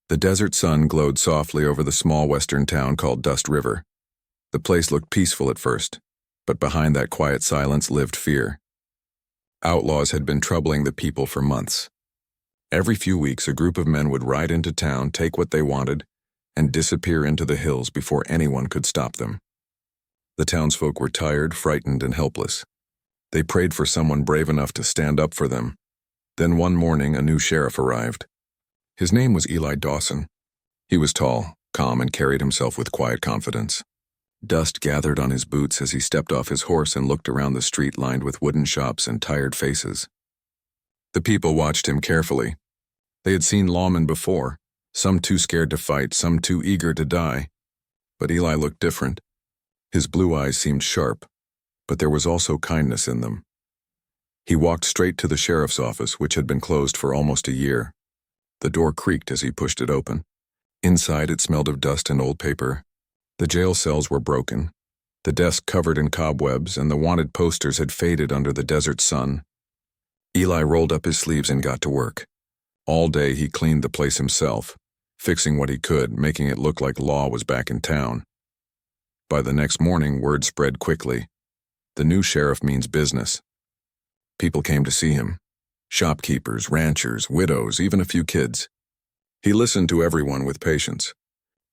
The desert sun glowed softly over the small western town called Dust River. The place looked peaceful at first, but behind that quiet silence lived fear. Outlaws had been troubling the people for months. Every few weeks, a group of men would ride into town, take what they wanted, and disappear into the hills before anyone could stop them. The townsfolk were tired, frightened, and helpless. They prayed for someone brave enough to stand up for them. Then one morning, a new sheriff arrived. His name was Eli Dawson. He was tall, calm, and carried himself with quiet confidence. Dust gathered on his boots as he stepped off his horse and looked around the street lined with wooden shops and tired faces. The people watched him carefully. They had seen lawmen before, some too scared to fight, some too eager to die. But Eli looked different. His blue eyes seemed sharp, but there was also kindness in them. He walked straight to the sheriff's office, which had been closed for almost a year. The door creaked as he pushed it open. Inside, it smelled of dust and old paper. The jail cells were broken, the desk covered in cobwebs, and the wanted posters had faded under the desert sun. Eli rolled up his sleeves and got to work. All day he cleaned the place himself, fixing what he could, making it look like law was back in town. By the next morning, word spread quickly. The new sheriff means business. People came to see him. Shopkeepers, ranchers, widows, even a few kids. He listened to everyone with patience.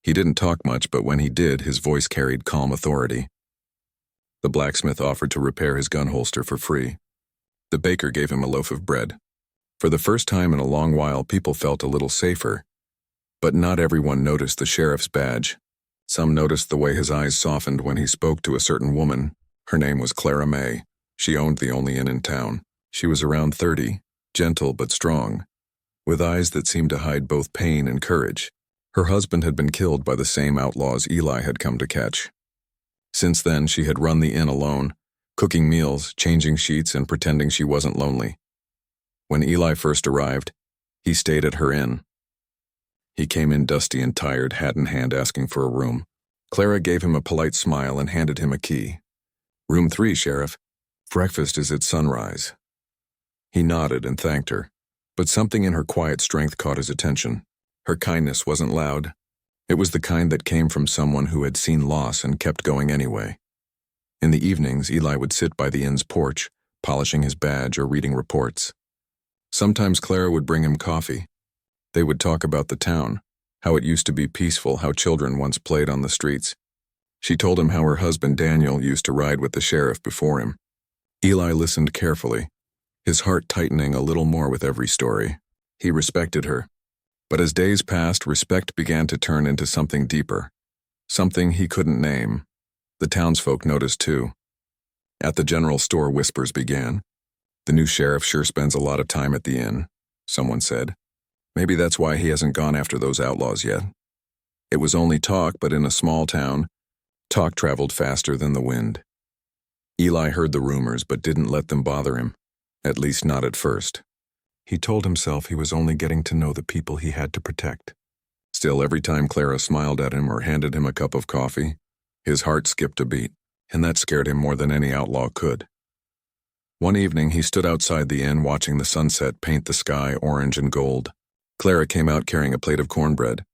He didn't talk much, but when he did, his voice carried calm authority. The blacksmith offered to repair his gun holster for free. The baker gave him a loaf of bread. For the first time in a long while, people felt a little safer. But not everyone noticed the sheriff's badge. Some noticed the way his eyes softened when he spoke to a certain woman. Her name was Clara May. She owned the only inn in town. She was around 30, gentle but strong, with eyes that seemed to hide both pain and courage. Her husband had been killed by the same outlaws Eli had come to catch. Since then, she had run the inn alone, cooking meals, changing sheets, and pretending she wasn't lonely. When Eli first arrived, he stayed at her inn. He came in dusty and tired, hat in hand, asking for a room. Clara gave him a polite smile and handed him a key. "Room 3, Sheriff. Breakfast is at sunrise." He nodded and thanked her, but something in her quiet strength caught his attention. Her kindness wasn't loud. It was the kind that came from someone who had seen loss and kept going anyway. In the evenings, Eli would sit by the inn's porch, polishing his badge or reading reports. Sometimes Clara would bring him coffee. They would talk about the town, how it used to be peaceful, how children once played on the streets. She told him how her husband Daniel used to ride with the sheriff before him. Eli listened carefully, his heart tightening a little more with every story. He respected her. But as days passed, respect began to turn into something deeper, something he couldn't name. The townsfolk noticed too. At the general store, whispers began. "The new sheriff sure spends a lot of time at the inn," someone said. "Maybe that's why he hasn't gone after those outlaws yet." It was only talk, but in a small town, talk traveled faster than the wind. Eli heard the rumors but didn't let them bother him, at least not at first. He told himself he was only getting to know the people he had to protect. Still, every time Clara smiled at him or handed him a cup of coffee, his heart skipped a beat, and that scared him more than any outlaw could. One evening, he stood outside the inn watching the sunset paint the sky orange and gold. Clara came out carrying a plate of cornbread.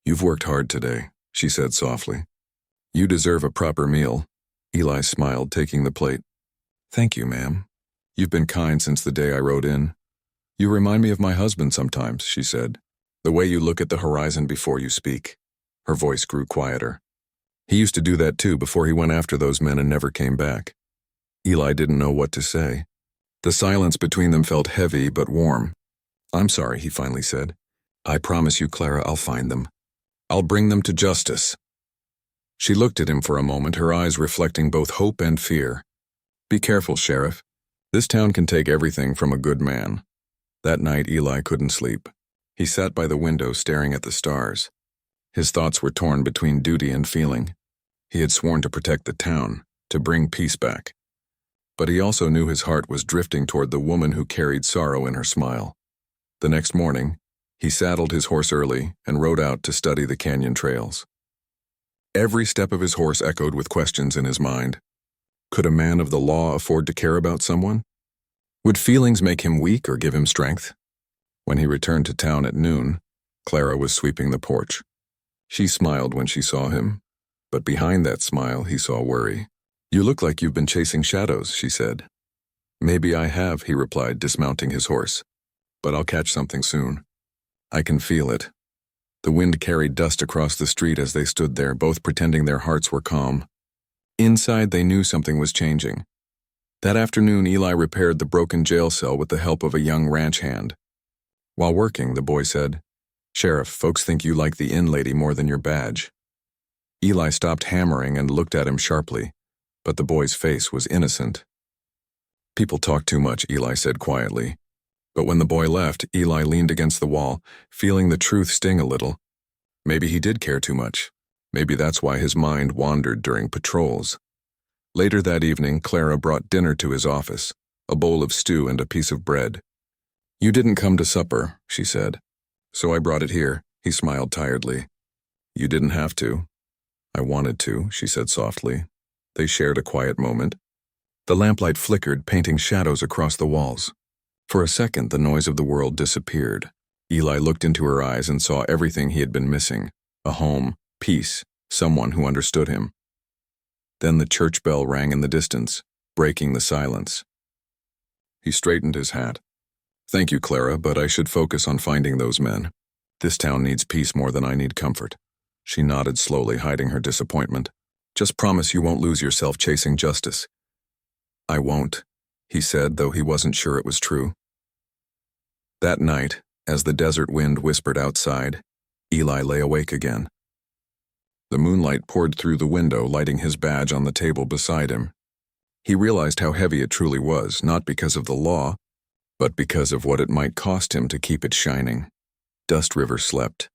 "You've worked hard today," she said softly. "You deserve a proper meal." Eli smiled, taking the plate. "Thank you, ma'am. You've been kind since the day I rode in." "You remind me of my husband sometimes," she said. "The way you look at the horizon before you speak." Her voice grew quieter. "He used to do that too before he went after those men and never came back." Eli didn't know what to say. The silence between them felt heavy but warm. "I'm sorry," he finally said. "I promise you, Clara, I'll find them. I'll bring them to justice." She looked at him for a moment, her eyes reflecting both hope and fear. "Be careful, Sheriff. This town can take everything from a good man." That night, Eli couldn't sleep. He sat by the window staring at the stars. His thoughts were torn between duty and feeling. He had sworn to protect the town, to bring peace back. But he also knew his heart was drifting toward the woman who carried sorrow in her smile. The next morning, he saddled his horse early and rode out to study the canyon trails. Every step of his horse echoed with questions in his mind. Could a man of the law afford to care about someone? Would feelings make him weak or give him strength? When he returned to town at noon, Clara was sweeping the porch. She smiled when she saw him, but behind that smile he saw worry. "You look like you've been chasing shadows," she said. "Maybe I have," he replied, dismounting his horse. "But I'll catch something soon. I can feel it." The wind carried dust across the street as they stood there, both pretending their hearts were calm. Inside, they knew something was changing. That afternoon, Eli repaired the broken jail cell with the help of a young ranch hand. While working, the boy said, "Sheriff, folks think you like the inn lady more than your badge." Eli stopped hammering and looked at him sharply, but the boy's face was innocent. "People talk too much," Eli said quietly. But when the boy left, Eli leaned against the wall, feeling the truth sting a little. Maybe he did care too much. Maybe that's why his mind wandered during patrols. Later that evening, Clara brought dinner to his office, a bowl of stew and a piece of bread. "You didn't come to supper," she said. "So I brought it here." He smiled tiredly. "You didn't have to." "I wanted to," she said softly. They shared a quiet moment. The lamplight flickered, painting shadows across the walls. For a second, the noise of the world disappeared. Eli looked into her eyes and saw everything he had been missing: a home, peace, someone who understood him. Then the church bell rang in the distance, breaking the silence. He straightened his hat. "Thank you, Clara, but I should focus on finding those men. This town needs peace more than I need comfort." She nodded slowly, hiding her disappointment. "Just promise you won't lose yourself chasing justice." "I won't," he said, though he wasn't sure it was true. That night, as the desert wind whispered outside, Eli lay awake again. The moonlight poured through the window, lighting his badge on the table beside him. He realized how heavy it truly was, not because of the law, but because of what it might cost him to keep it shining. Dust River slept,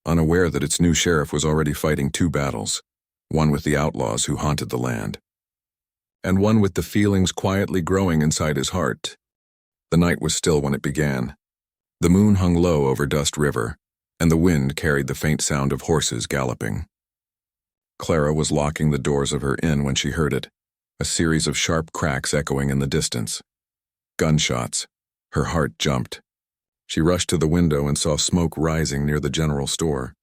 unaware that its new sheriff was already fighting two battles, one with the outlaws who haunted the land, and one with the feelings quietly growing inside his heart. The night was still when it began. The moon hung low over Dust River, and the wind carried the faint sound of horses galloping. Clara was locking the doors of her inn when she heard it, a series of sharp cracks echoing in the distance. Gunshots. Her heart jumped. She rushed to the window and saw smoke rising near the general store.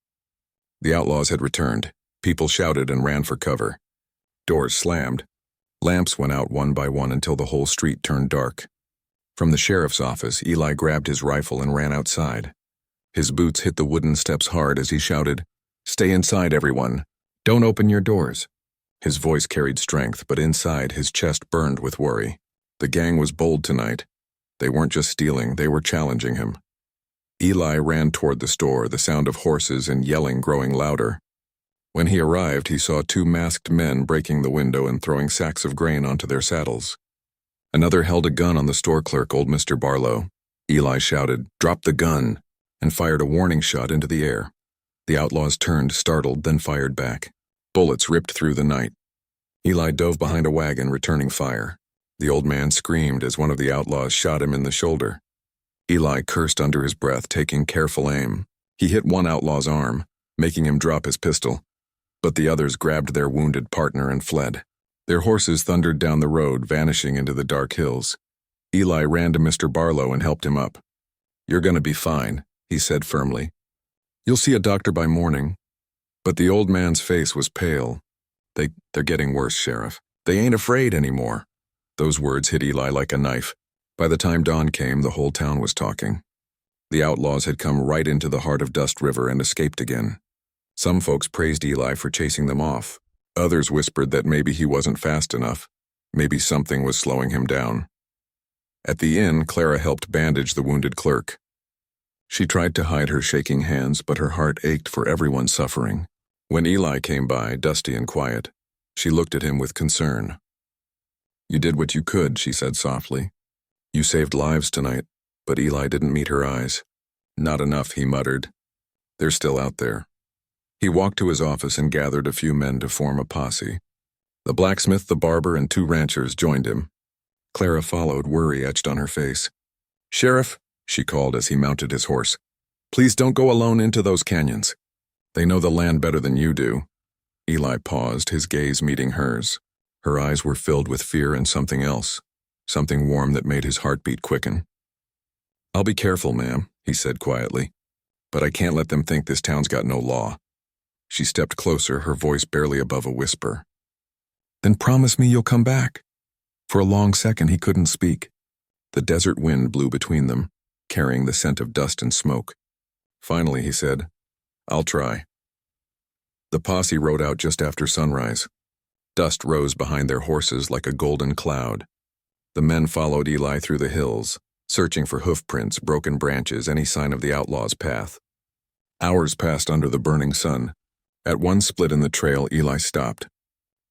The outlaws had returned. People shouted and ran for cover. Doors slammed. Lamps went out one by one until the whole street turned dark. From the sheriff's office, Eli grabbed his rifle and ran outside. His boots hit the wooden steps hard as he shouted, "Stay inside, everyone. Don't open your doors." His voice carried strength, but inside his chest burned with worry. The gang was bold tonight. They weren't just stealing, they were challenging him. Eli ran toward the store, the sound of horses and yelling growing louder. When he arrived, he saw two masked men breaking the window and throwing sacks of grain onto their saddles. Another held a gun on the store clerk, old Mr. Barlow. Eli shouted, "Drop the gun," and fired a warning shot into the air. The outlaws turned, startled, then fired back. Bullets ripped through the night. Eli dove behind a wagon, returning fire. The old man screamed as one of the outlaws shot him in the shoulder. Eli cursed under his breath, taking careful aim. He hit one outlaw's arm, making him drop his pistol, but the others grabbed their wounded partner and fled. Their horses thundered down the road, vanishing into the dark hills. Eli ran to Mr. Barlow and helped him up. "You're going to be fine," he said firmly. "You'll see a doctor by morning." But the old man's face was pale. They're getting worse, Sheriff. They ain't afraid anymore." Those words hit Eli like a knife. By the time dawn came, the whole town was talking. The outlaws had come right into the heart of Dust River and escaped again. Some folks praised Eli for chasing them off. Others whispered that maybe he wasn't fast enough. Maybe something was slowing him down. At the inn, Clara helped bandage the wounded clerk. She tried to hide her shaking hands, but her heart ached for everyone suffering. When Eli came by, dusty and quiet, she looked at him with concern. "You did what you could," she said softly. "You saved lives tonight," but Eli didn't meet her eyes. "Not enough," he muttered. "They're still out there." He walked to his office and gathered a few men to form a posse. The blacksmith, the barber, and two ranchers joined him. Clara followed, worry etched on her face. "Sheriff," she called as he mounted his horse, "please don't go alone into those canyons. They know the land better than you do." Eli paused, his gaze meeting hers. Her eyes were filled with fear and something else, something warm that made his heartbeat quicken. "I'll be careful, ma'am," he said quietly. but I can't let them think this town's got no law." She stepped closer, her voice barely above a whisper. "Then promise me you'll come back." For a long second he couldn't speak. The desert wind blew between them, carrying the scent of dust and smoke. Finally he said, "I'll try." The posse rode out just after sunrise. Dust rose behind their horses like a golden cloud. The men followed Eli through the hills, searching for hoofprints, broken branches, any sign of the outlaws' path. Hours passed under the burning sun. At one split in the trail, Eli stopped.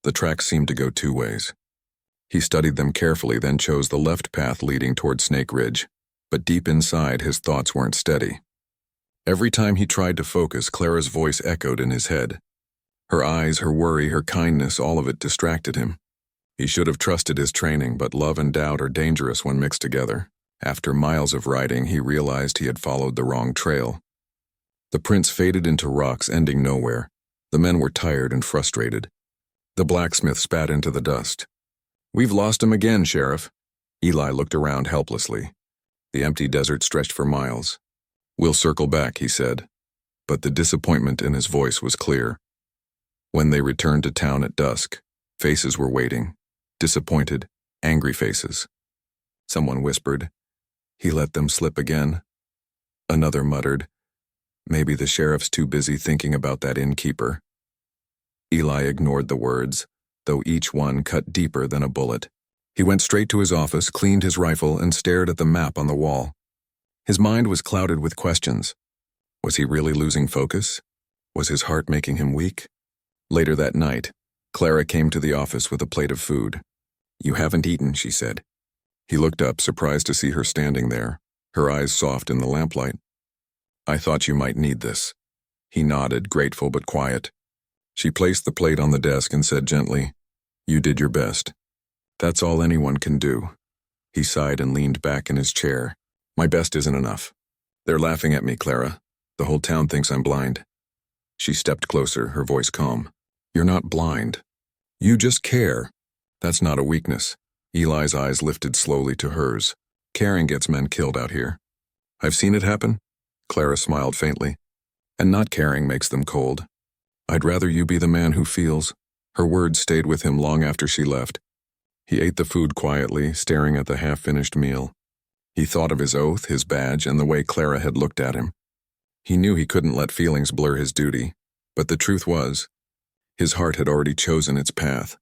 The tracks seemed to go two ways. He studied them carefully, then chose the left path leading toward Snake Ridge, but deep inside his thoughts weren't steady. Every time he tried to focus, Clara's voice echoed in his head. Her eyes, her worry, her kindness, all of it distracted him. He should have trusted his training, but love and doubt are dangerous when mixed together. After miles of riding, he realized he had followed the wrong trail. The prints faded into rocks, ending nowhere. The men were tired and frustrated. The blacksmith spat into the dust. "We've lost him again, Sheriff." Eli looked around helplessly. The empty desert stretched for miles. "We'll circle back," he said. But the disappointment in his voice was clear. When they returned to town at dusk, faces were waiting. Disappointed, angry faces. Someone whispered, "He let them slip again." Another muttered, "Maybe the sheriff's too busy thinking about that innkeeper." Eli ignored the words, though each one cut deeper than a bullet. He went straight to his office, cleaned his rifle, and stared at the map on the wall. His mind was clouded with questions. Was he really losing focus? Was his heart making him weak? Later that night, Clara came to the office with a plate of food. "You haven't eaten," she said. He looked up, surprised to see her standing there, her eyes soft in the lamplight. "I thought you might need this." He nodded, grateful but quiet. She placed the plate on the desk and said gently, "You did your best. That's all anyone can do." He sighed and leaned back in his chair. "My best isn't enough. They're laughing at me, Clara. The whole town thinks I'm blind." She stepped closer, her voice calm. "You're not blind. You just care. That's not a weakness." Eli's eyes lifted slowly to hers. "Caring gets men killed out here." "I've seen it happen." Clara smiled faintly. "And not caring makes them cold. I'd rather you be the man who feels." Her words stayed with him long after she left. He ate the food quietly, staring at the half-finished meal. He thought of his oath, his badge, and the way Clara had looked at him. He knew he couldn't let feelings blur his duty, but the truth was, his heart had already chosen its path.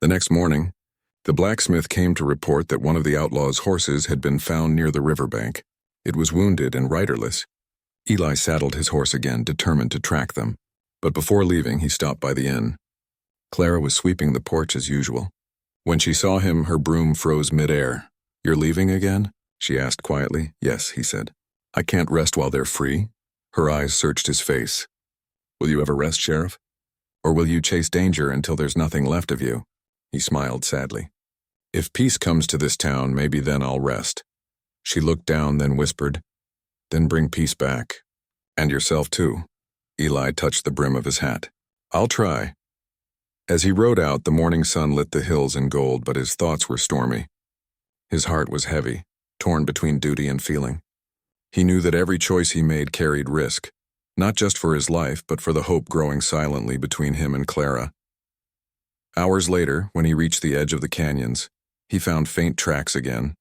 The next morning, the blacksmith came to report that one of the outlaws' horses had been found near the riverbank. It was wounded and riderless. Eli saddled his horse again, determined to track them. But before leaving, he stopped by the inn. Clara was sweeping the porch as usual. When she saw him, her broom froze mid-air. "You're leaving again?" she asked quietly. "Yes," he said. "I can't rest while they're free." Her eyes searched his face. "Will you ever rest, Sheriff? Or will you chase danger until there's nothing left of you?" He smiled sadly. "If peace comes to this town, maybe then I'll rest." She looked down, then whispered, "Then bring peace back. And yourself too." Eli touched the brim of his hat. "I'll try." As he rode out, the morning sun lit the hills in gold, but his thoughts were stormy. His heart was heavy, torn between duty and feeling. He knew that every choice he made carried risk, not just for his life, but for the hope growing silently between him and Clara. Hours later, when he reached the edge of the canyons, he found faint tracks again.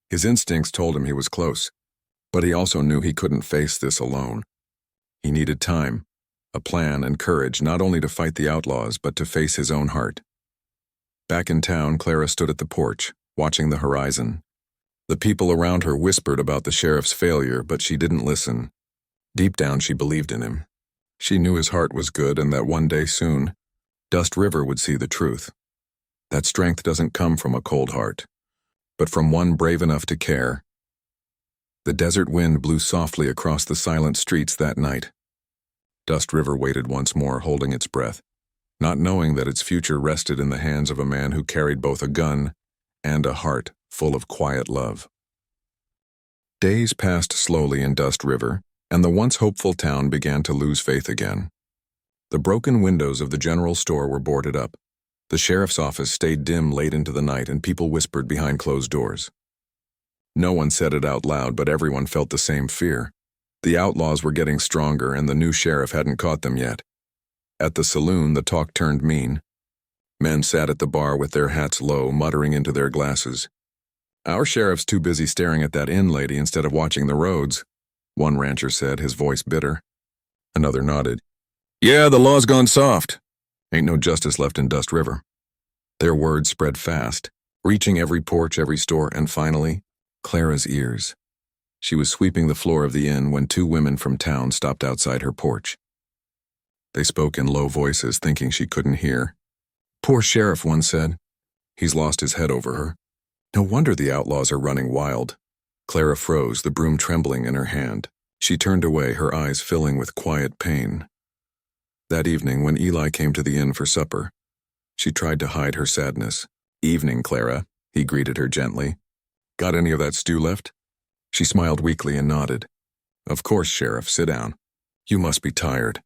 His instincts told him he was close, but he also knew he couldn't face this alone. He needed time, a plan, and courage, not only to fight the outlaws, but to face his own heart. Back in town, Clara stood at the porch, watching the horizon. The people around her whispered about the sheriff's failure, but she didn't listen. Deep down, she believed in him. She knew his heart was good and that one day soon, Dust River would see the truth. That strength doesn't come from a cold heart, but from one brave enough to care. The desert wind blew softly across the silent streets that night. Dust River waited once more, holding its breath, not knowing that its future rested in the hands of a man who carried both a gun and a heart full of quiet love. Days passed slowly in Dust River, and the once hopeful town began to lose faith again. The broken windows of the general store were boarded up. The sheriff's office stayed dim late into the night, and people whispered behind closed doors. No one said it out loud, but everyone felt the same fear. The outlaws were getting stronger and the new sheriff hadn't caught them yet. At the saloon, the talk turned mean. Men sat at the bar with their hats low, muttering into their glasses. "Our sheriff's too busy staring at that inn lady instead of watching the roads," one rancher said, his voice bitter. Another nodded. "Yeah, the law's gone soft. Ain't no justice left in Dust River." Their words spread fast, reaching every porch, every store, and finally, Clara's ears. She was sweeping the floor of the inn when two women from town stopped outside her porch. They spoke in low voices, thinking she couldn't hear. "Poor sheriff," one said. "He's lost his head over her. No wonder the outlaws are running wild." Clara froze, the broom trembling in her hand. She turned away, her eyes filling with quiet pain. That evening, when Eli came to the inn for supper, she tried to hide her sadness. "Evening, Clara," he greeted her gently. "Got any of that stew left?" She smiled weakly and nodded. "Of course, Sheriff, sit down. You must be tired."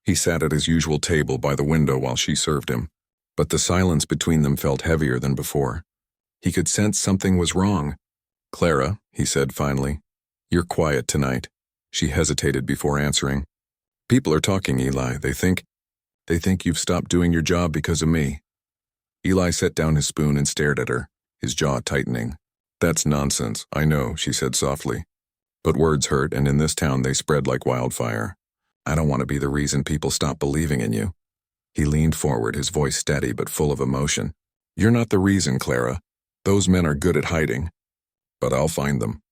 He sat at his usual table by the window while she served him, but the silence between them felt heavier than before. He could sense something was wrong. "Clara," he said finally, "you're quiet tonight." She hesitated before answering. "People are talking, Eli. They think you've stopped doing your job because of me." Eli set down his spoon and stared at her, his jaw tightening. "That's nonsense, I know," she said softly. "But words hurt, and in this town they spread like wildfire. I don't want to be the reason people stop believing in you." He leaned forward, his voice steady but full of emotion. "You're not the reason, Clara. Those men are good at hiding. But I'll find them."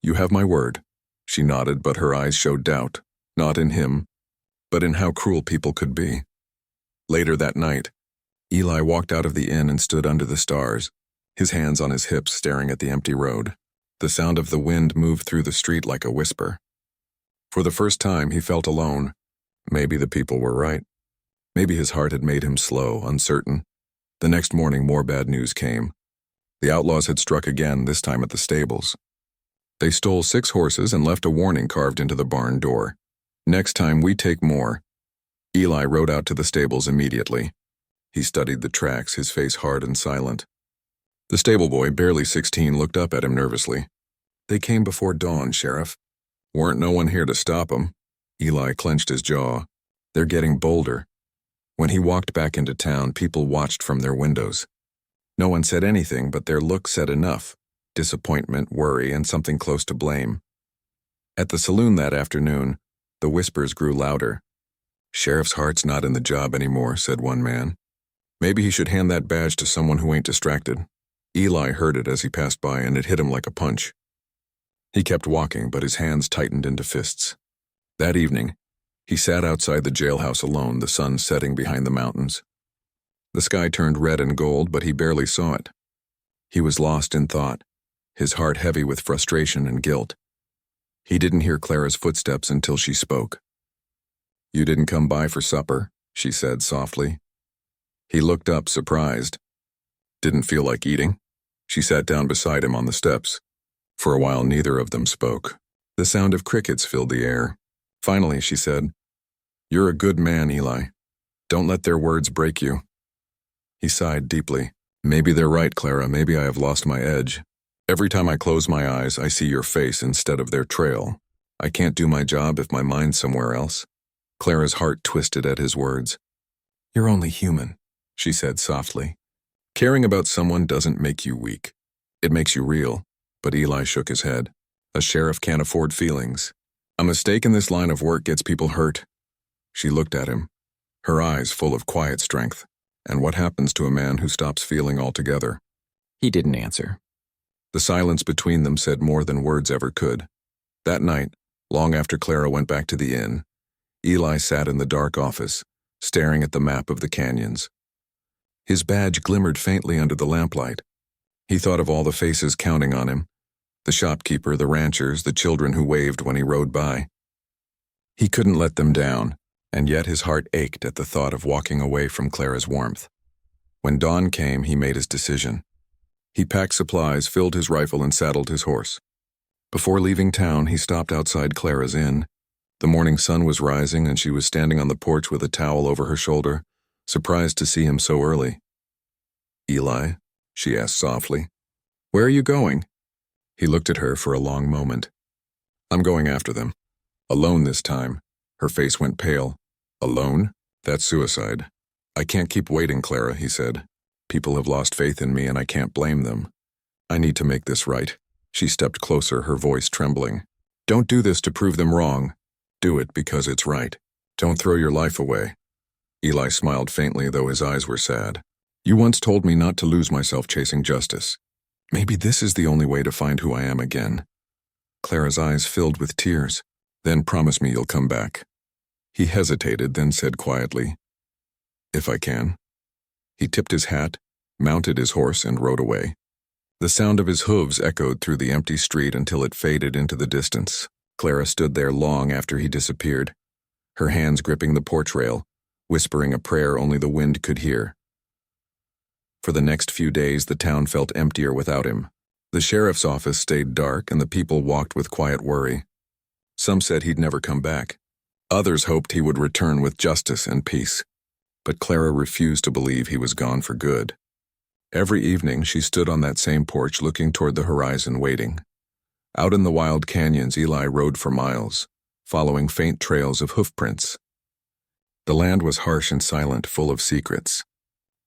"You have my word." She nodded, but her eyes showed doubt, not in him, but in how cruel people could be. Later that night, Eli walked out of the inn and stood under the stars, his hands on his hips staring at the empty road. The sound of the wind moved through the street like a whisper. For the first time, he felt alone. Maybe the people were right. Maybe his heart had made him slow, uncertain. The next morning, more bad news came. The outlaws had struck again, this time at the stables. They stole 6 horses and left a warning carved into the barn door. "Next time we take more." Eli rode out to the stables immediately. He studied the tracks, his face hard and silent. The stable boy, barely 16, looked up at him nervously. "They came before dawn, Sheriff. Weren't no one here to stop 'em." Eli clenched his jaw. "They're getting bolder." When he walked back into town, people watched from their windows. No one said anything, but their look said enough. Disappointment, worry, and something close to blame. At the saloon that afternoon, the whispers grew louder. "Sheriff's heart's not in the job anymore," said one man. "Maybe he should hand that badge to someone who ain't distracted." Eli heard it as he passed by, and it hit him like a punch. He kept walking, but his hands tightened into fists. That evening, he sat outside the jailhouse alone, the sun setting behind the mountains. The sky turned red and gold, but he barely saw it. He was lost in thought, his heart heavy with frustration and guilt. He didn't hear Clara's footsteps until she spoke. "You didn't come by for supper," she said softly. He looked up, surprised. "Didn't feel like eating?" She sat down beside him on the steps. For a while, neither of them spoke. The sound of crickets filled the air. Finally, she said, "You're a good man, Eli. Don't let their words break you." He sighed deeply. "Maybe they're right, Clara. Maybe I have lost my edge. Every time I close my eyes, I see your face instead of their trail. I can't do my job if my mind's somewhere else." Clara's heart twisted at his words. "You're only human," she said softly. "Caring about someone doesn't make you weak. It makes you real." But Eli shook his head. "A sheriff can't afford feelings. A mistake in this line of work gets people hurt." She looked at him, her eyes full of quiet strength. "And what happens to a man who stops feeling altogether?" He didn't answer. The silence between them said more than words ever could. That night, long after Clara went back to the inn, Eli sat in the dark office, staring at the map of the canyons. His badge glimmered faintly under the lamplight. He thought of all the faces counting on him, the shopkeeper, the ranchers, the children who waved when he rode by. He couldn't let them down, and yet his heart ached at the thought of walking away from Clara's warmth. When dawn came, he made his decision. He packed supplies, filled his rifle, and saddled his horse. Before leaving town, he stopped outside Clara's inn. The morning sun was rising, and she was standing on the porch with a towel over her shoulder, surprised to see him so early. "Eli?" she asked softly. "Where are you going?" He looked at her for a long moment. I'm going after them. Alone this time. Her face went pale. Alone? That's suicide. I can't keep waiting, Clara, he said. People have lost faith in me and I can't blame them. I need to make this right. She stepped closer, her voice trembling. Don't do this to prove them wrong. Do it because it's right. Don't throw your life away. Eli smiled faintly, though his eyes were sad. You once told me not to lose myself chasing justice. Maybe this is the only way to find who I am again. Clara's eyes filled with tears. Then promise me you'll come back. He hesitated, then said quietly, If I can. He tipped his hat, mounted his horse, and rode away. The sound of his hooves echoed through the empty street until it faded into the distance. Clara stood there long after he disappeared, her hands gripping the porch rail, whispering a prayer only the wind could hear. For the next few days, the town felt emptier without him. The sheriff's office stayed dark, and the people walked with quiet worry. Some said he'd never come back. Others hoped he would return with justice and peace. But Clara refused to believe he was gone for good. Every evening, she stood on that same porch looking toward the horizon, waiting. Out in the wild canyons, Eli rode for miles, following faint trails of hoofprints. The land was harsh and silent, full of secrets.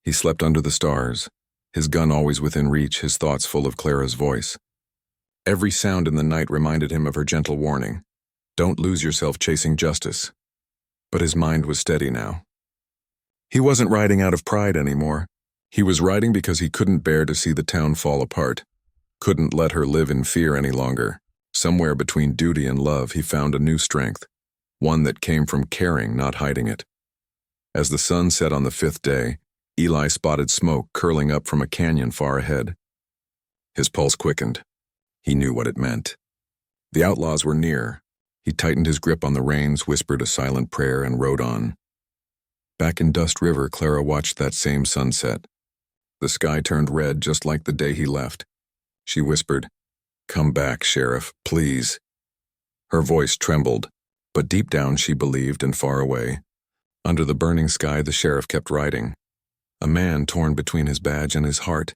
He slept under the stars, his gun always within reach, his thoughts full of Clara's voice. Every sound in the night reminded him of her gentle warning. Don't lose yourself chasing justice. But his mind was steady now. He wasn't riding out of pride anymore. He was riding because he couldn't bear to see the town fall apart, couldn't let her live in fear any longer. Somewhere between duty and love, he found a new strength, one that came from caring, not hiding it. As the sun set on the 5th day, Eli spotted smoke curling up from a canyon far ahead. His pulse quickened. He knew what it meant. The outlaws were near. He tightened his grip on the reins, whispered a silent prayer, and rode on. Back in Dust River, Clara watched that same sunset. The sky turned red just like the day he left. She whispered, Come back, Sheriff, please. Her voice trembled, but deep down she believed, and far away. Under the burning sky, the sheriff kept riding. A man torn between his badge and his heart,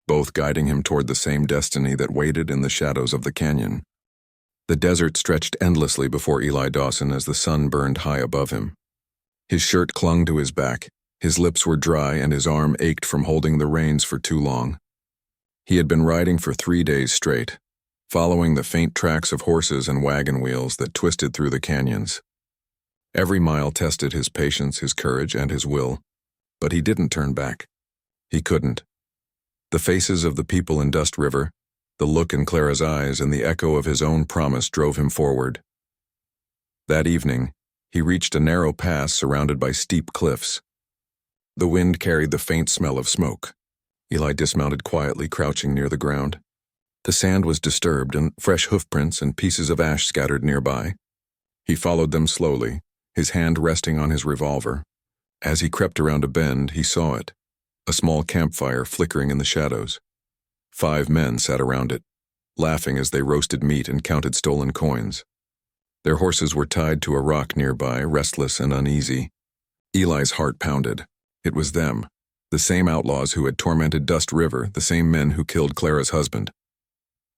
both guiding him toward the same destiny that waited in the shadows of the canyon. The desert stretched endlessly before Eli Dawson as the sun burned high above him. His shirt clung to his back, his lips were dry, and his arm ached from holding the reins for too long. He had been riding for 3 days straight, following the faint tracks of horses and wagon wheels that twisted through the canyons. Every mile tested his patience, his courage, and his will, but he didn't turn back. He couldn't. The faces of the people in Dust River, the look in Clara's eyes, and the echo of his own promise drove him forward. That evening, he reached a narrow pass surrounded by steep cliffs. The wind carried the faint smell of smoke. Eli dismounted quietly, crouching near the ground. The sand was disturbed, and fresh hoofprints and pieces of ash scattered nearby. He followed them slowly, his hand resting on his revolver. As he crept around a bend, he saw it, a small campfire flickering in the shadows. 5 men sat around it, laughing as they roasted meat and counted stolen coins. Their horses were tied to a rock nearby, restless and uneasy. Eli's heart pounded. It was them, the same outlaws who had tormented Dust River, the same men who killed Clara's husband.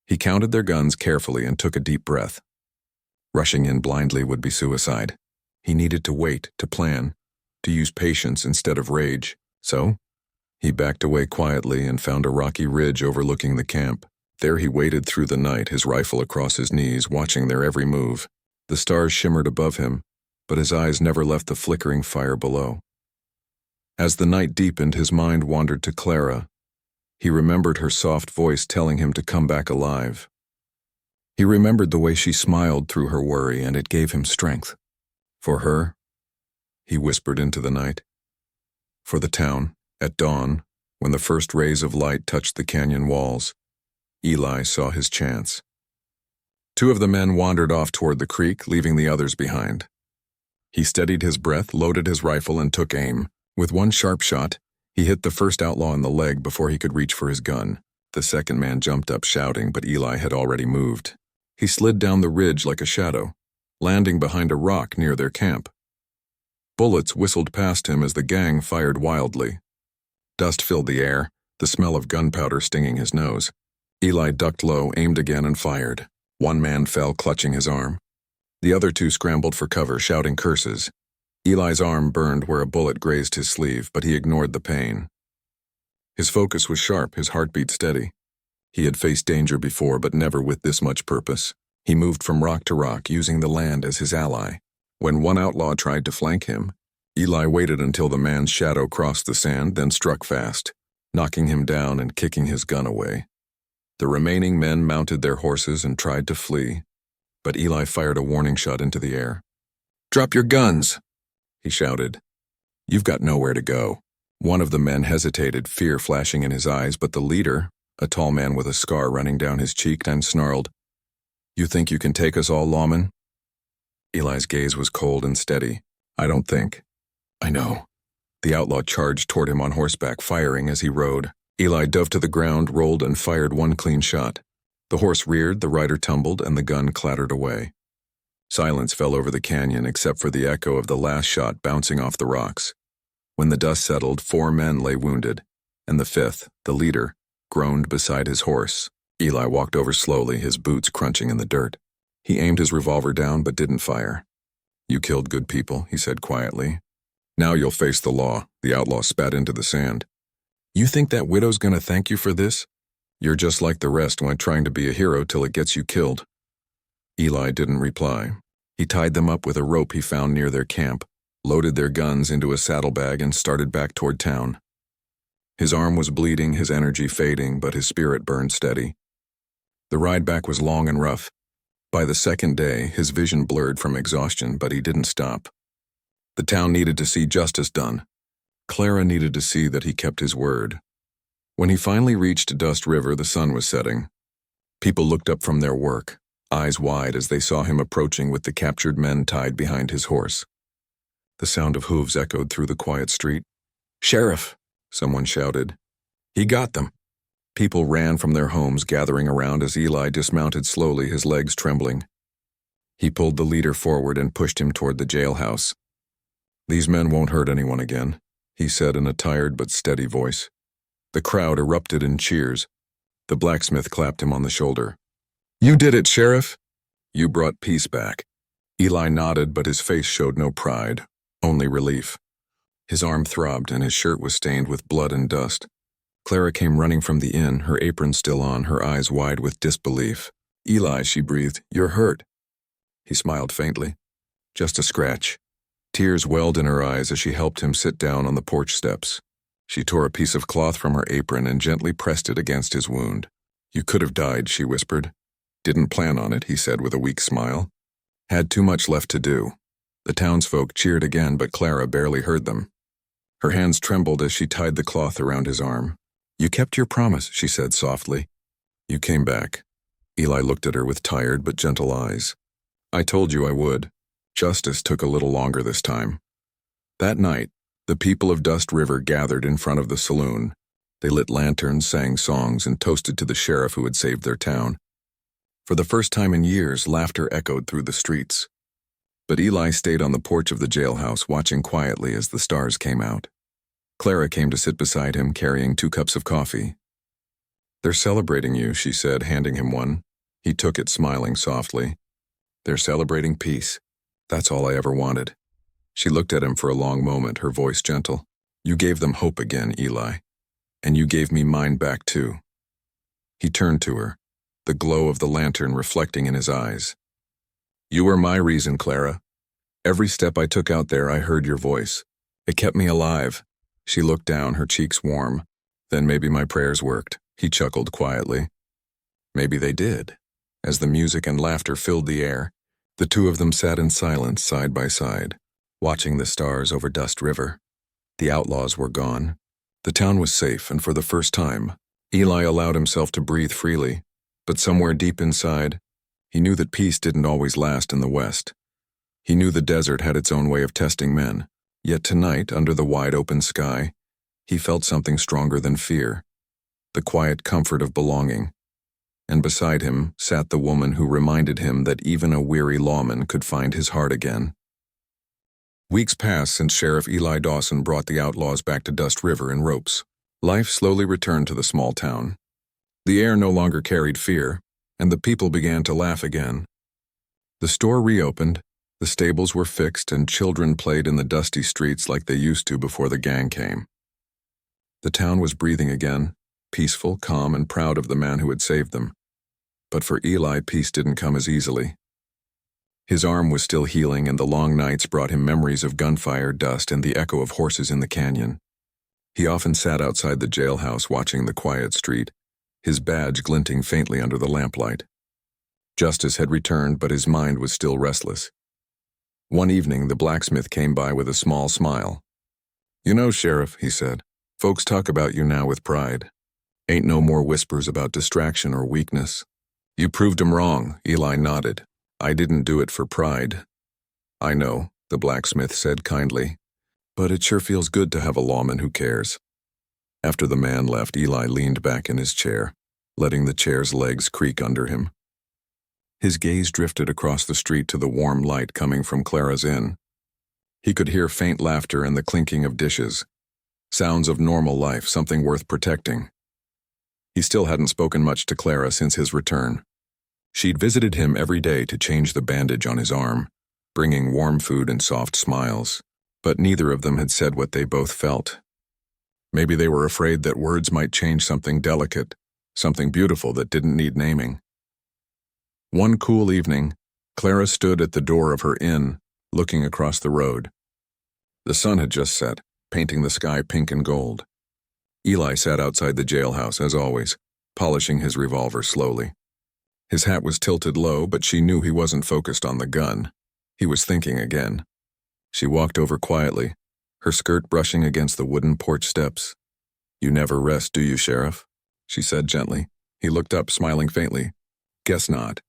He counted their guns carefully and took a deep breath. Rushing in blindly would be suicide. He needed to wait, to plan, to use patience instead of rage. So, he backed away quietly and found a rocky ridge overlooking the camp. There he waited through the night, his rifle across his knees, watching their every move. The stars shimmered above him, but his eyes never left the flickering fire below. As the night deepened, his mind wandered to Clara. He remembered her soft voice telling him to come back alive. He remembered the way she smiled through her worry, and it gave him strength. For her, he whispered into the night. For the town, at dawn, when the first rays of light touched the canyon walls, Eli saw his chance. 2 of the men wandered off toward the creek, leaving the others behind. He steadied his breath, loaded his rifle, and took aim. With one sharp shot, he hit the first outlaw in the leg before he could reach for his gun. The second man jumped up shouting, but Eli had already moved. He slid down the ridge like a shadow, landing behind a rock near their camp. Bullets whistled past him as the gang fired wildly. Dust filled the air, the smell of gunpowder stinging his nose. Eli ducked low, aimed again, and fired. One man fell, clutching his arm. The other two scrambled for cover, shouting curses. Eli's arm burned where a bullet grazed his sleeve, but he ignored the pain. His focus was sharp, his heartbeat steady. He had faced danger before, but never with this much purpose. He moved from rock to rock, using the land as his ally. When one outlaw tried to flank him, Eli waited until the man's shadow crossed the sand, then struck fast, knocking him down and kicking his gun away. The remaining men mounted their horses and tried to flee, but Eli fired a warning shot into the air. "Drop your guns!" he shouted. "You've got nowhere to go." One of the men hesitated, fear flashing in his eyes, but the leader, a tall man with a scar running down his cheek, and snarled, "You think you can take us all, lawman?" Eli's gaze was cold and steady. "I don't think. I know." The outlaw charged toward him on horseback, firing as he rode. Eli dove to the ground, rolled, and fired one clean shot. The horse reared, the rider tumbled, and the gun clattered away. Silence fell over the canyon except for the echo of the last shot bouncing off the rocks. When the dust settled, 4 men lay wounded, and the 5th, the leader, groaned beside his horse. Eli walked over slowly, his boots crunching in the dirt. He aimed his revolver down but didn't fire. "You killed good people," he said quietly. "Now you'll face the law." The outlaw spat into the sand. "You think that widow's gonna thank you for this? You're just like the rest when trying to be a hero till it gets you killed." Eli didn't reply. He tied them up with a rope he found near their camp, loaded their guns into a saddlebag, and started back toward town. His arm was bleeding, his energy fading, but his spirit burned steady. The ride back was long and rough. By the second day, his vision blurred from exhaustion, but he didn't stop. The town needed to see justice done. Clara needed to see that he kept his word. When he finally reached Dust River, the sun was setting. People looked up from their work, eyes wide as they saw him approaching with the captured men tied behind his horse. The sound of hooves echoed through the quiet street. "Sheriff!" someone shouted. "He got them!" People ran from their homes, gathering around as Eli dismounted slowly, his legs trembling. He pulled the leader forward and pushed him toward the jailhouse. "These men won't hurt anyone again," he said in a tired but steady voice. The crowd erupted in cheers. The blacksmith clapped him on the shoulder. "You did it, Sheriff! You brought peace back." Eli nodded, but his face showed no pride, only relief. His arm throbbed and his shirt was stained with blood and dust. Clara came running from the inn, her apron still on, her eyes wide with disbelief. "Eli," she breathed, "you're hurt." He smiled faintly. "Just a scratch." Tears welled in her eyes as she helped him sit down on the porch steps. She tore a piece of cloth from her apron and gently pressed it against his wound. "You could have died," she whispered. "Didn't plan on it," he said with a weak smile. "Had too much left to do." The townsfolk cheered again, but Clara barely heard them. Her hands trembled as she tied the cloth around his arm. "You kept your promise," she said softly. "You came back." Eli looked at her with tired but gentle eyes. "I told you I would. Justice took a little longer this time." That night, the people of Dust River gathered in front of the saloon. They lit lanterns, sang songs, and toasted to the sheriff who had saved their town. For the first time in years, laughter echoed through the streets. But Eli stayed on the porch of the jailhouse, watching quietly as the stars came out. Clara came to sit beside him, carrying 2 cups of coffee. "They're celebrating you," she said, handing him one. He took it, smiling softly. "They're celebrating peace. That's all I ever wanted." She looked at him for a long moment, her voice gentle. "You gave them hope again, Eli. And you gave me mine back too." He turned to her, the glow of the lantern reflecting in his eyes. "You were my reason, Clara. Every step I took out there, I heard your voice. It kept me alive." She looked down, her cheeks warm. "Then maybe my prayers worked," he chuckled quietly. Maybe they did. As the music and laughter filled the air, the two of them sat in silence side by side, watching the stars over Dust River. The outlaws were gone. The town was safe, and for the first time, Eli allowed himself to breathe freely. But somewhere deep inside, he knew that peace didn't always last in the West. He knew the desert had its own way of testing men. Yet tonight, under the wide open sky, he felt something stronger than fear, the quiet comfort of belonging. And beside him sat the woman who reminded him that even a weary lawman could find his heart again. Weeks passed since Sheriff Eli Dawson brought the outlaws back to Dust River in ropes. Life slowly returned to the small town. The air no longer carried fear. and the people began to laugh again. The store reopened, the stables were fixed, and children played in the dusty streets like they used to before the gang came. The town was breathing again, peaceful, calm, and proud of the man who had saved them. But for Eli, peace didn't come as easily. His arm was still healing, and the long nights brought him memories of gunfire, dust, and the echo of horses in the canyon. He often sat outside the jailhouse watching the quiet street, his badge glinting faintly under the lamplight. Justice had returned, but his mind was still restless. One evening, the blacksmith came by with a small smile. "You know, Sheriff," he said, "folks talk about you now with pride. Ain't no more whispers about distraction or weakness." "You proved 'em wrong," Eli nodded. "I didn't do it for pride." "I know," the blacksmith said kindly, "but it sure feels good to have a lawman who cares." After the man left, Eli leaned back in his chair, letting the chair's legs creak under him. His gaze drifted across the street to the warm light coming from Clara's inn. He could hear faint laughter and the clinking of dishes. Sounds of normal life, something worth protecting. He still hadn't spoken much to Clara since his return. She'd visited him every day to change the bandage on his arm, bringing warm food and soft smiles, but neither of them had said what they both felt. Maybe they were afraid that words might change something delicate, something beautiful that didn't need naming. One cool evening, Clara stood at the door of her inn, looking across the road. The sun had just set, painting the sky pink and gold. Eli sat outside the jailhouse, as always, polishing his revolver slowly. His hat was tilted low, but she knew he wasn't focused on the gun. He was thinking again. She walked over quietly, her skirt brushing against the wooden porch steps. "You never rest, do you, Sheriff?" she said gently. He looked up, smiling faintly. "Guess not.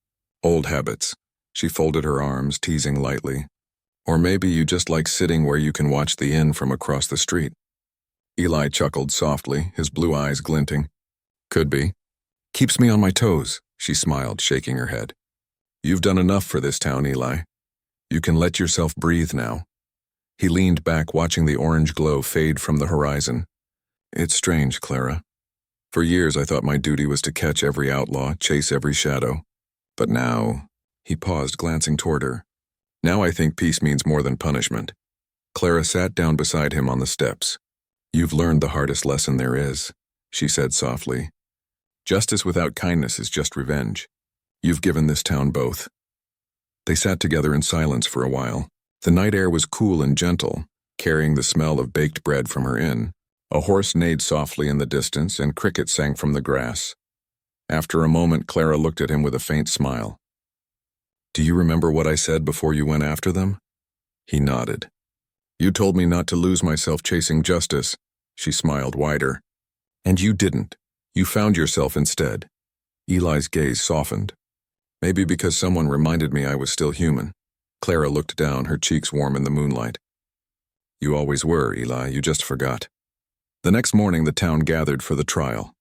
Old habits." She folded her arms, teasing lightly. "Or maybe you just like sitting where you can watch the inn from across the street." Eli chuckled softly, his blue eyes glinting. "Could be. Keeps me on my toes," she smiled, shaking her head. "You've done enough for this town, Eli. You can let yourself breathe now." He leaned back, watching the orange glow fade from the horizon. "It's strange, Clara. For years I thought my duty was to catch every outlaw, chase every shadow. But now," he paused, glancing toward her, "now I think peace means more than punishment." Clara sat down beside him on the steps. "You've learned the hardest lesson there is," she said softly. "Justice without kindness is just revenge. You've given this town both." They sat together in silence for a while. The night air was cool and gentle, carrying the smell of baked bread from her inn. A horse neighed softly in the distance, and crickets sang from the grass. After a moment, Clara looked at him with a faint smile. "Do you remember what I said before you went after them?" He nodded. "You told me not to lose myself chasing justice." She smiled wider. "And you didn't. You found yourself instead." Eli's gaze softened. "Maybe because someone reminded me I was still human." Clara looked down, her cheeks warm in the moonlight. "You always were, Eli, you just forgot." The next morning, the town gathered for the trial.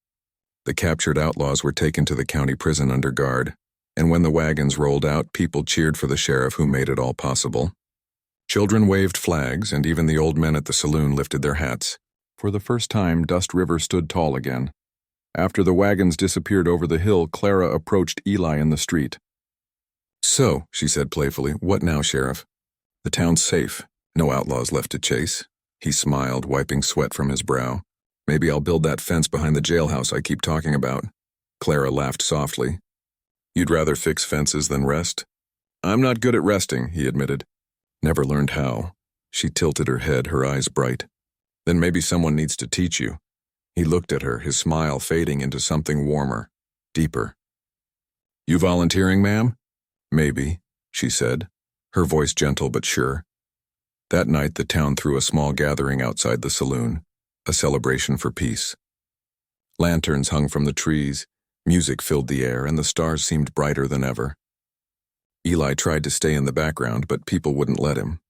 The captured outlaws were taken to the county prison under guard, and when the wagons rolled out, people cheered for the sheriff who made it all possible. Children waved flags, and even the old men at the saloon lifted their hats. For the first time, Dust River stood tall again. After the wagons disappeared over the hill, Clara approached Eli in the street. "So," she said playfully, "what now, Sheriff?" "The town's safe. No outlaws left to chase." He smiled, wiping sweat from his brow. "Maybe I'll build that fence behind the jailhouse I keep talking about." Clara laughed softly. "You'd rather fix fences than rest?" "I'm not good at resting," he admitted. "Never learned how." She tilted her head, her eyes bright. "Then maybe someone needs to teach you." He looked at her, his smile fading into something warmer, deeper. "You volunteering, ma'am?" "Maybe," she said, her voice gentle but sure. That night, the town threw a small gathering outside the saloon, a celebration for peace. Lanterns hung from the trees, music filled the air, and the stars seemed brighter than ever. Eli tried to stay in the background, but people wouldn't let him.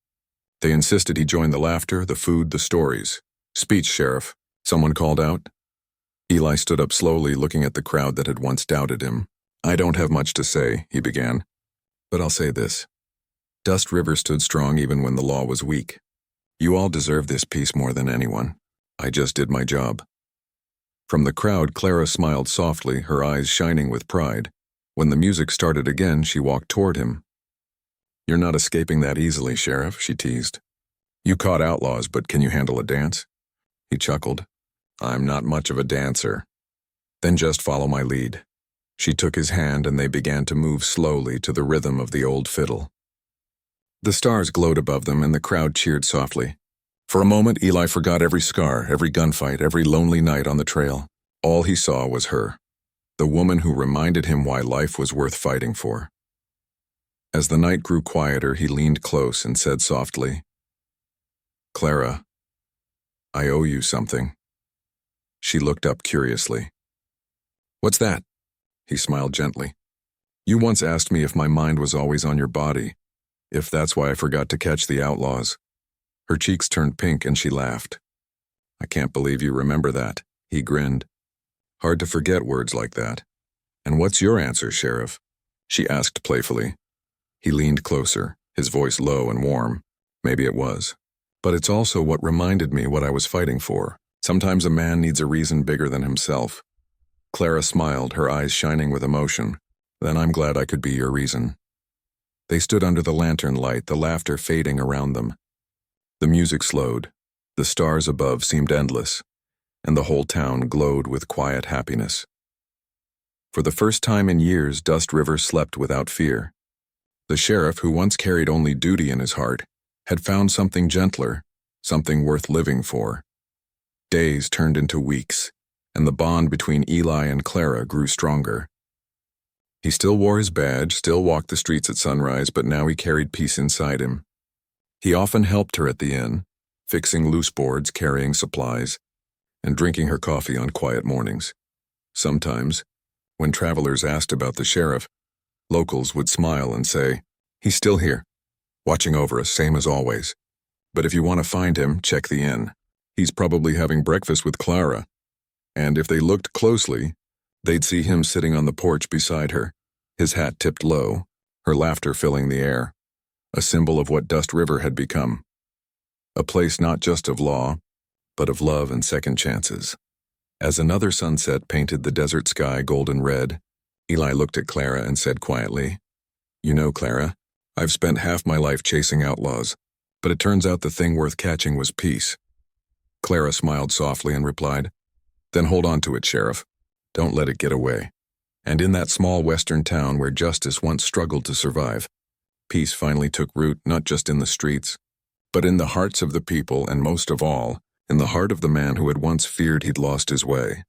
They insisted he join the laughter, the food, the stories. "Speech, Sheriff," someone called out. Eli stood up slowly, looking at the crowd that had once doubted him. "I don't have much to say," he began, "but I'll say this. Dust River stood strong even when the law was weak. You all deserve this peace more than anyone. I just did my job." From the crowd, Clara smiled softly, her eyes shining with pride. When the music started again, she walked toward him. "You're not escaping that easily, Sheriff," she teased. "You caught outlaws, but can you handle a dance?" He chuckled. "I'm not much of a dancer." "Then just follow my lead." She took his hand and they began to move slowly to the rhythm of the old fiddle. The stars glowed above them and the crowd cheered softly. For a moment, Eli forgot every scar, every gunfight, every lonely night on the trail. All he saw was her, the woman who reminded him why life was worth fighting for. As the night grew quieter, he leaned close and said softly, "Clara, I owe you something." She looked up curiously. "What's that?" He smiled gently. "You once asked me if my mind was always on your body, if that's why I forgot to catch the outlaws." Her cheeks turned pink and she laughed. "I can't believe you remember that." He grinned. "Hard to forget words like that." "And what's your answer, Sheriff?" she asked playfully. He leaned closer, his voice low and warm. "Maybe it was. But it's also what reminded me what I was fighting for. Sometimes a man needs a reason bigger than himself." Clara smiled, her eyes shining with emotion. "Then I'm glad I could be your reason." They stood under the lantern light, the laughter fading around them. The music slowed. The stars above seemed endless, and the whole town glowed with quiet happiness. For the first time in years, Dust River slept without fear. The sheriff, who once carried only duty in his heart, had found something gentler, something worth living for. Days turned into weeks, and the bond between Eli and Clara grew stronger. He still wore his badge, still walked the streets at sunrise, but now he carried peace inside him. He often helped her at the inn, fixing loose boards, carrying supplies, and drinking her coffee on quiet mornings. Sometimes, when travelers asked about the sheriff, locals would smile and say, "He's still here, watching over us, same as always. But if you want to find him, check the inn. He's probably having breakfast with Clara." And if they looked closely, they'd see him sitting on the porch beside her, his hat tipped low, her laughter filling the air, a symbol of what Dust River had become. A place not just of law, but of love and second chances. As another sunset painted the desert sky golden red, Eli looked at Clara and said quietly, "You know, Clara, I've spent half my life chasing outlaws, but it turns out the thing worth catching was peace." Clara smiled softly and replied, "Then hold on to it, Sheriff. Don't let it get away." And in that small western town where justice once struggled to survive, peace finally took root not just in the streets, but in the hearts of the people and most of all, in the heart of the man who had once feared he'd lost his way.